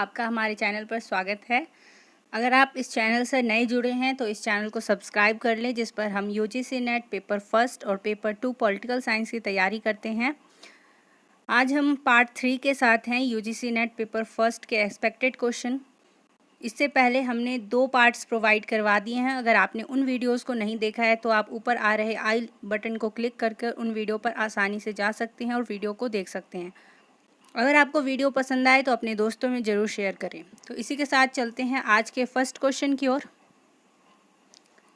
आपका हमारे चैनल पर स्वागत है। अगर आप इस चैनल से नए जुड़े हैं तो इस चैनल को सब्सक्राइब कर लें, जिस पर हम यूजीसी नेट पेपर फर्स्ट और पेपर 2 पॉलिटिकल साइंस की तैयारी करते हैं। आज हम पार्ट 3 के साथ हैं, यूजीसी नेट पेपर फर्स्ट के एक्सपेक्टेड क्वेश्चन। इससे पहले हमने 2 पार्ट्स प्रोवाइड करवा दिए हैं। अगर आपने उन वीडियोज़ को नहीं देखा है तो आप ऊपर आ रहे आई बटन को क्लिक करके उन वीडियो पर आसानी से जा सकते हैं और वीडियो को देख सकते हैं। अगर आपको वीडियो पसंद आए तो अपने दोस्तों में ज़रूर शेयर करें। तो इसी के साथ चलते हैं आज के फर्स्ट क्वेश्चन की ओर।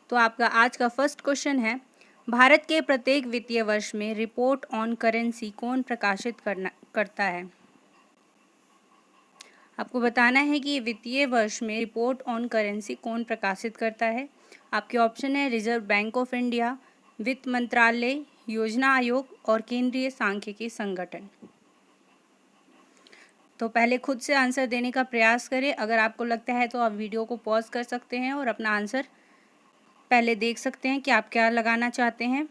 तो आपका आज का फर्स्ट क्वेश्चन है, भारत के प्रत्येक वित्तीय वर्ष में रिपोर्ट ऑन करेंसी कौन प्रकाशित करता है। आपको बताना है कि वित्तीय वर्ष में रिपोर्ट ऑन करेंसी कौन प्रकाशित करता है। आपके ऑप्शन है रिजर्व बैंक ऑफ इंडिया, वित्त मंत्रालय, योजना आयोग और केंद्रीय सांख्यिकी संगठन। तो पहले खुद से आंसर देने का प्रयास करें। अगर आपको लगता है तो आप वीडियो को पॉज कर सकते हैं और अपना आंसर पहले देख सकते हैं कि आप क्या लगाना चाहते हैं।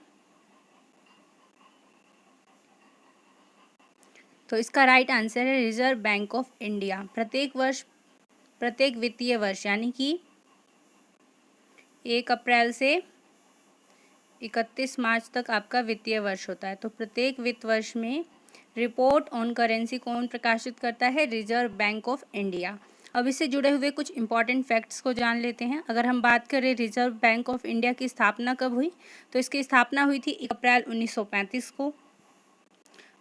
तो इसका राइट आंसर है रिजर्व बैंक ऑफ इंडिया। प्रत्येक वित्तीय वर्ष यानी कि 1 अप्रैल से 31 मार्च तक आपका वित्तीय वर्ष होता है। तो प्रत्येक वित्त वर्ष में रिपोर्ट ऑन करेंसी कौन प्रकाशित करता है, रिजर्व बैंक ऑफ इंडिया। अब इससे जुड़े हुए कुछ इंपॉर्टेंट फैक्ट्स को जान लेते हैं। अगर हम बात करें रिजर्व बैंक ऑफ इंडिया की स्थापना कब हुई, तो इसकी स्थापना हुई थी 1 अप्रैल 1935 को।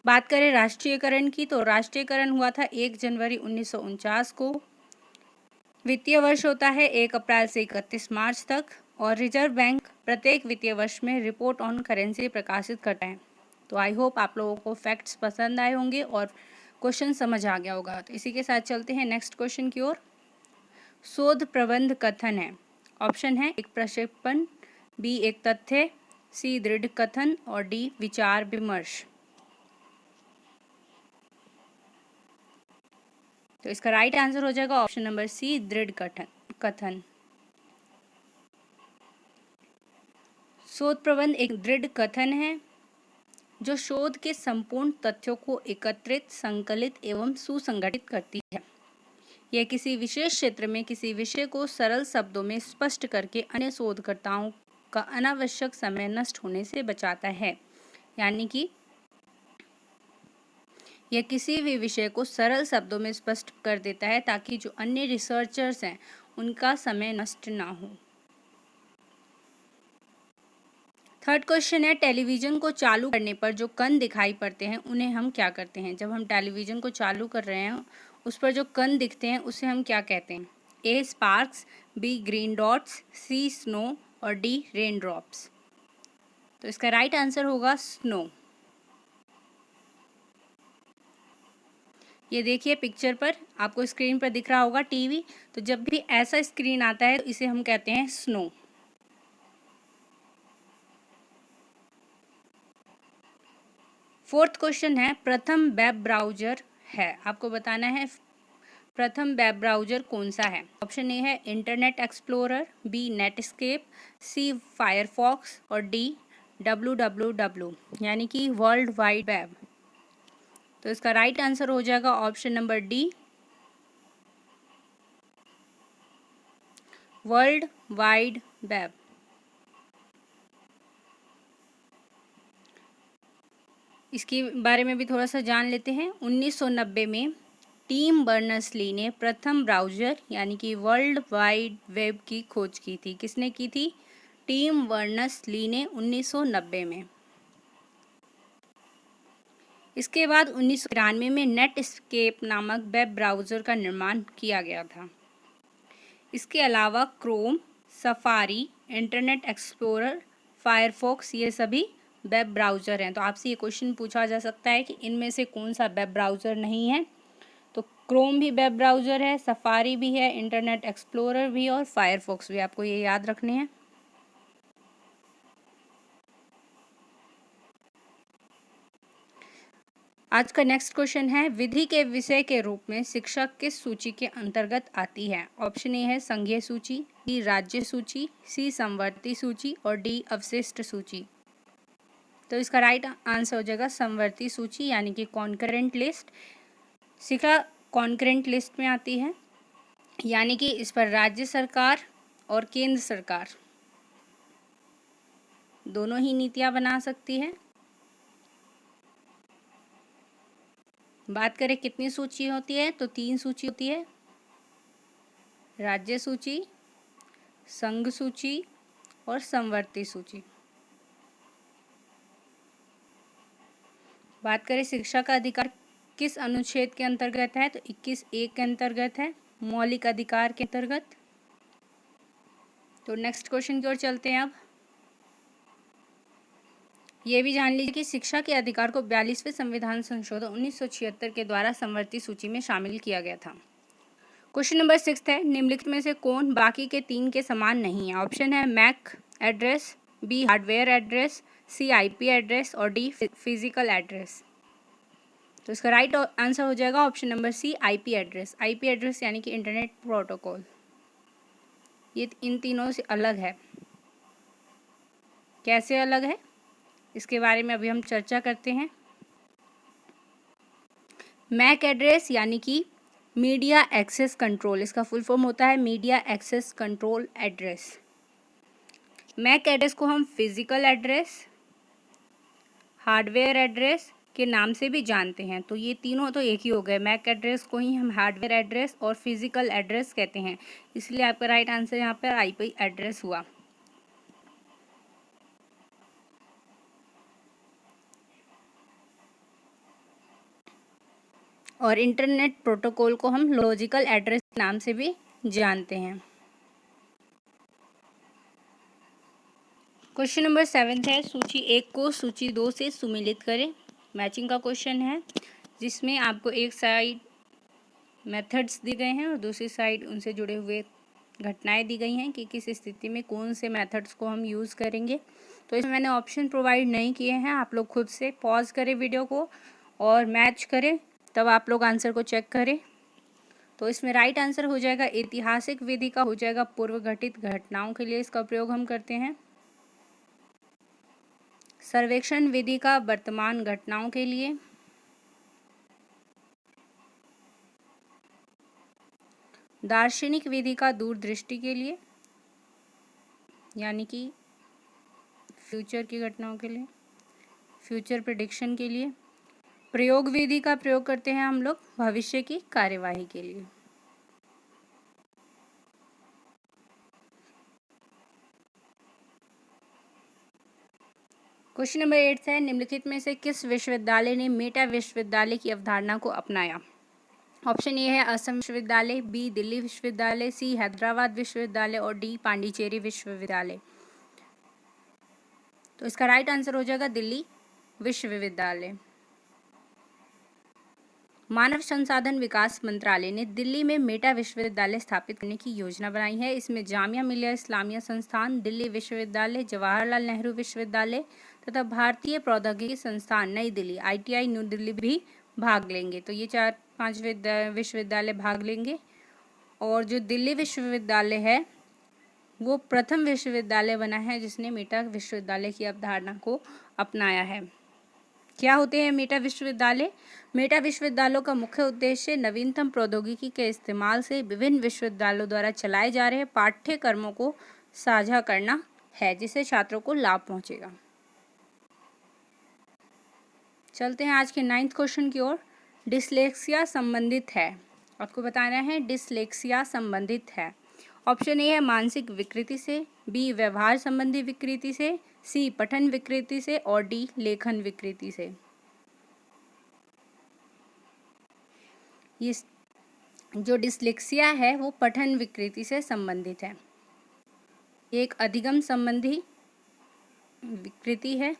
बात करें राष्ट्रीयकरण की, तो राष्ट्रीयकरण हुआ था 1 जनवरी 1949 को। वित्तीय वर्ष होता है 1 अप्रैल से 31 मार्च तक और रिजर्व बैंक प्रत्येक वित्तीय वर्ष में रिपोर्ट ऑन करेंसी प्रकाशित करता है। तो आई होप आप लोगों को फैक्ट्स पसंद आए होंगे और क्वेश्चन समझ आ गया होगा। तो इसी के साथ चलते हैं नेक्स्ट क्वेश्चन की ओर। शोध प्रबंध कथन है। ऑप्शन है एक प्रक्षेपण, बी एक तथ्य, सी दृढ़ कथन और डी विचार विमर्श। तो इसका राइट आंसर हो जाएगा ऑप्शन नंबर सी दृढ़ कथन। शोध प्रबंध एक दृढ़ कथन है जो शोध के संपूर्ण तथ्यों को एकत्रित, संकलित एवं सुसंगठित करती है। यह किसी विशेष क्षेत्र में किसी विषय को सरल शब्दों में स्पष्ट करके अन्य शोधकर्ताओं का अनावश्यक समय नष्ट होने से बचाता है। यानी कि यह किसी भी विषय को सरल शब्दों में स्पष्ट कर देता है ताकि जो अन्य रिसर्चर्स हैं उनका समय नष्ट ना हो। थर्ड क्वेश्चन है, टेलीविजन को चालू करने पर जो कण दिखाई पड़ते हैं उन्हें हम क्या कहते हैं। जब हम टेलीविजन को चालू कर रहे हैं उस पर जो कण दिखते हैं उसे हम क्या कहते हैं। ए sparks, be green dots, C snow और डी रेन ड्रॉप्स। तो इसका राइट आंसर होगा स्नो। ये देखिए पिक्चर पर आपको स्क्रीन पर दिख रहा होगा टीवी। तो जब भी ऐसा स्क्रीन आता है तो इसे हम कहते हैं स्नो। फोर्थ क्वेश्चन है, प्रथम वेब ब्राउजर है। आपको बताना है प्रथम वेब ब्राउजर कौन सा है। ऑप्शन ए है इंटरनेट एक्सप्लोरर, बी नेटस्केप, सी फायरफॉक्स और डी www यानी कि वर्ल्ड वाइड वेब। तो इसका राइट आंसर हो जाएगा option number D world wide web. इसके बारे में भी थोड़ा सा जान लेते हैं। 1990 में टिम बर्नर्स-ली ने प्रथम ब्राउज़र यानी कि वर्ल्ड वाइड वेब की खोज की थी। किसने की थी? टिम बर्नर्स-ली ने 1990 में। इसके बाद 1993 में नेटस्केप नामक वेब ब्राउज़र का निर्माण किया गया था। इसके अलावा Chrome, safari, internet explorer, Firefox ये सभी वेब ब्राउज़र हैं। तो आपसे ये क्वेश्चन पूछा जा सकता है कि इनमें से कौन सा वेब ब्राउज़र नहीं है। तो क्रोम भी वेब ब्राउज़र है, सफारी भी है, इंटरनेट एक्सप्लोरर भी और फायरफॉक्स भी। आपको ये याद रखने हैं। आज का नेक्स्ट क्वेश्चन है, विधि के विषय के रूप में शिक्षक किस सूची के अंतर्गत आती है। ऑप्शन ए है संघीय सूची, बी राज्य सूची, सी समवर्ती सूची और डी अवशिष्ट सूची। तो इसका राइट आंसर हो जाएगा समवर्ती सूची यानी कि कॉन्करेंट लिस्ट। कॉन्करेंट लिस्ट में आती है, यानी कि इस पर राज्य सरकार और केंद्र सरकार दोनों ही नीतियां बना सकती है। बात करें कितनी सूची होती है, तो 3 सूची होती है, राज्य सूची, संघ सूची और समवर्ती सूची। बात करें शिक्षा का अधिकार किस अनुच्छेद के अंतर्गत है, तो 21(1) के अंतर्गत है, मौलिक अधिकार के अंतर्गत। तो नेक्स्ट क्वेश्चन की ओर चलते हैं। अब ये भी जान लीजिए कि शिक्षा के अधिकार को 42वें संविधान संशोधन 1976 के द्वारा समवर्ती सूची में शामिल किया गया था। क्वेश्चन नंबर 6 है, निम्नलिखित में से कौन बाकी के 3 के समान नहीं है? ऑप्शन है MAC address, B hardware address, C IP address और डी फिजिकल एड्रेस। तो इसका राइट आंसर हो जाएगा option number C, IP address. IP address यानी कि इंटरनेट प्रोटोकॉल, ये इन तीनों से अलग है। कैसे अलग है, इसके बारे में अभी हम चर्चा करते हैं। मैक एड्रेस यानी कि मीडिया एक्सेस कंट्रोल, इसका फुल फॉर्म होता है media access control address. MAC address को हम फिजिकल एड्रेस, हार्डवेयर एड्रेस के नाम से भी जानते हैं। तो ये तीनों तो एक ही हो गए, मैक एड्रेस को ही हम हार्डवेयर एड्रेस और फिजिकल एड्रेस कहते हैं, इसलिए आपका राइट आंसर यहाँ पर आईपी एड्रेस हुआ। और इंटरनेट प्रोटोकॉल को हम लॉजिकल एड्रेस नाम से भी जानते हैं। क्वेश्चन नंबर 7 है, सूची 1 को सूची 2 से सुमेलित करें। मैचिंग का क्वेश्चन है, जिसमें आपको एक साइड मेथड्स दी गए हैं और दूसरी साइड उनसे जुड़े हुए घटनाएं दी गई हैं कि किस स्थिति में कौन से मेथड्स को हम यूज़ करेंगे। तो इसमें मैंने ऑप्शन प्रोवाइड नहीं किए हैं, आप लोग खुद से पॉज करें वीडियो को और मैच करें, तब आप लोग आंसर को चेक करें। तो इसमें राइट आंसर हो जाएगा ऐतिहासिक विधि का हो जाएगा पूर्व घटित घटनाओं के लिए इसका प्रयोग हम करते हैं। सर्वेक्षण विधि का वर्तमान घटनाओं के लिए। दार्शनिक विधि का दूरदृष्टि के लिए, यानी कि फ्यूचर की घटनाओं के लिए, फ्यूचर प्रेडिक्शन के लिए। प्रयोग विधि का प्रयोग करते हैं हम लोग भविष्य की कार्यवाही के लिए। क्वेश्चन नंबर 8 है, निम्नलिखित में से किस विश्वविद्यालय ने मेटा विश्वविद्यालय की अवधारणा को अपनाया? ऑप्शन ए है असम विश्वविद्यालय, बी दिल्ली विश्वविद्यालय, सी हैदराबाद विश्वविद्यालय और डी पांडिचेरी विश्वविद्यालय। तो इसका राइट आंसर हो जाएगा दिल्ली विश्वविद्यालय। मानव संसाधन विकास मंत्रालय ने दिल्ली में मेटा विश्वविद्यालय स्थापित करने की योजना बनाई है। इसमें जामिया मिलिया इस्लामिया संस्थान, दिल्ली विश्वविद्यालय, जवाहरलाल नेहरू विश्वविद्यालय तथा भारतीय प्रौद्योगिकी संस्थान नई दिल्ली ITI न्यू दिल्ली भी भाग लेंगे। तो ये 4-5 विश्वविद्यालय भाग लेंगे। और जो दिल्ली विश्वविद्यालय है वो प्रथम विश्वविद्यालय बना है जिसने मेटा विश्वविद्यालय की अवधारणा को अपनाया है। क्या होते हैं मेटा विश्वविद्यालय? मेटा विश्वविद्यालयों का मुख्य उद्देश्य नवीनतम प्रौद्योगिकी के इस्तेमाल से विभिन्न विश्वविद्यालयों द्वारा चलाए जा रहे पाठ्यक्रमों को साझा करना है, जिससे छात्रों को लाभ पहुंचेगा। चलते हैं आज के 9th क्वेश्चन की ओर। डिसलेक्सिया संबंधित है, आपको बताना है डिसलेक्सिया संबंधित है। ऑप्शन ए है मानसिक विकृति से, बी व्यवहार संबंधी विकृति से, सी पठन विकृति से और डी लेखन विकृति से। ये जो डिसलेक्सिया है वो पठन विकृति से संबंधित है, एक अधिगम संबंधी विकृति है,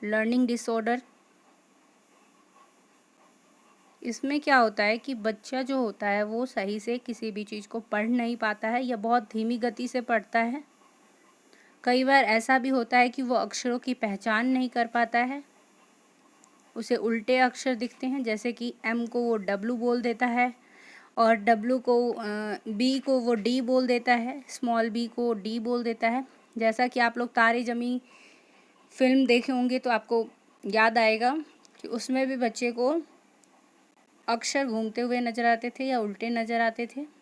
लर्निंग डिसऑर्डर। इसमें क्या होता है कि बच्चा जो होता है वो सही से किसी भी चीज़ को पढ़ नहीं पाता है या बहुत धीमी गति से पढ़ता है। कई बार ऐसा भी होता है कि वो अक्षरों की पहचान नहीं कर पाता है, उसे उल्टे अक्षर दिखते हैं, जैसे कि M को वो W बोल देता है और W को B को वो D बोल देता है, स्मॉल b को D बोल देता है। जैसा कि आप लोग तारे ज़मीं फिल्म देखे होंगे तो आपको याद आएगा कि उसमें भी बच्चे को अक्षर घूमते हुए नजर आते थे या उल्टे नजर आते थे?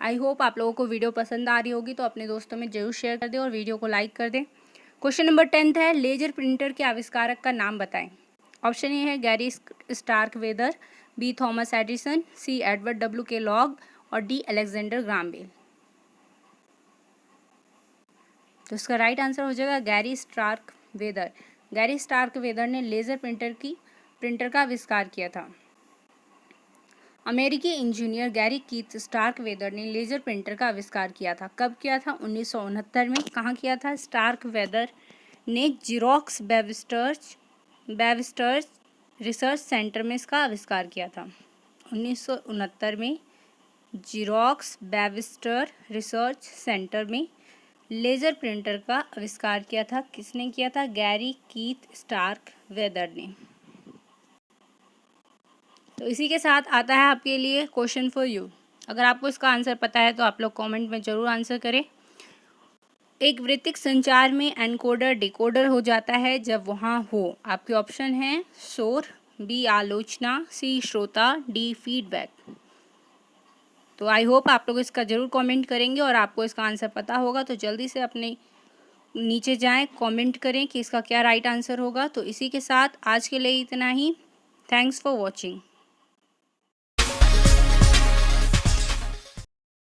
आई होप आप लोगों को वीडियो पसंद आ रही होगी, तो अपने दोस्तों में जरूर शेयर कर दें और वीडियो को लाइक कर दें। क्वेश्चन नंबर 10 है, लेजर प्रिंटर के आविष्कारक का नाम बताएं। ऑप्शन ए है Gary Starkweather, B Thomas Edison, C Edward W Kellogg और डी अलेक्जेंडर ग्राहम बेल। तो इसका राइट आंसर हो जाएगा गैरी स्टार्कवेदर। गैरी स्टार्कवेदर ने लेजर प्रिंटर का आविष्कार किया था। अमेरिकी इंजीनियर गैरी कीथ स्टार्कवेदर ने लेजर प्रिंटर का आविष्कार किया था। कब किया था? 1969 में। कहाँ किया था? स्टार्कवेदर ने जीरोक्स बेविस्टर्स रिसर्च सेंटर में इसका आविष्कार किया था। 1969 में जीरोक्स बेविस्टर रिसर्च सेंटर में लेज़र प्रिंटर का आविष्कार किया था। किसने किया था? गैरी कीथ स्टार्कवेदर ने। तो इसी के साथ आता है आपके लिए क्वेश्चन फॉर यू। अगर आपको इसका आंसर पता है तो आप लोग कमेंट में ज़रूर आंसर करें। एक वृत्तिक संचार में एनकोडर डिकोडर हो जाता है जब वहाँ हो। आपके ऑप्शन हैं शोर, बी आलोचना, सी श्रोता, डी फीडबैक। तो आई होप आप लोग इसका ज़रूर कमेंट करेंगे और आपको इसका आंसर पता होगा, तो जल्दी से अपने नीचे जाएं, कमेंट करें कि इसका क्या राइट आंसर होगा। तो इसी के साथ आज के लिए इतना ही। Thanks for watching.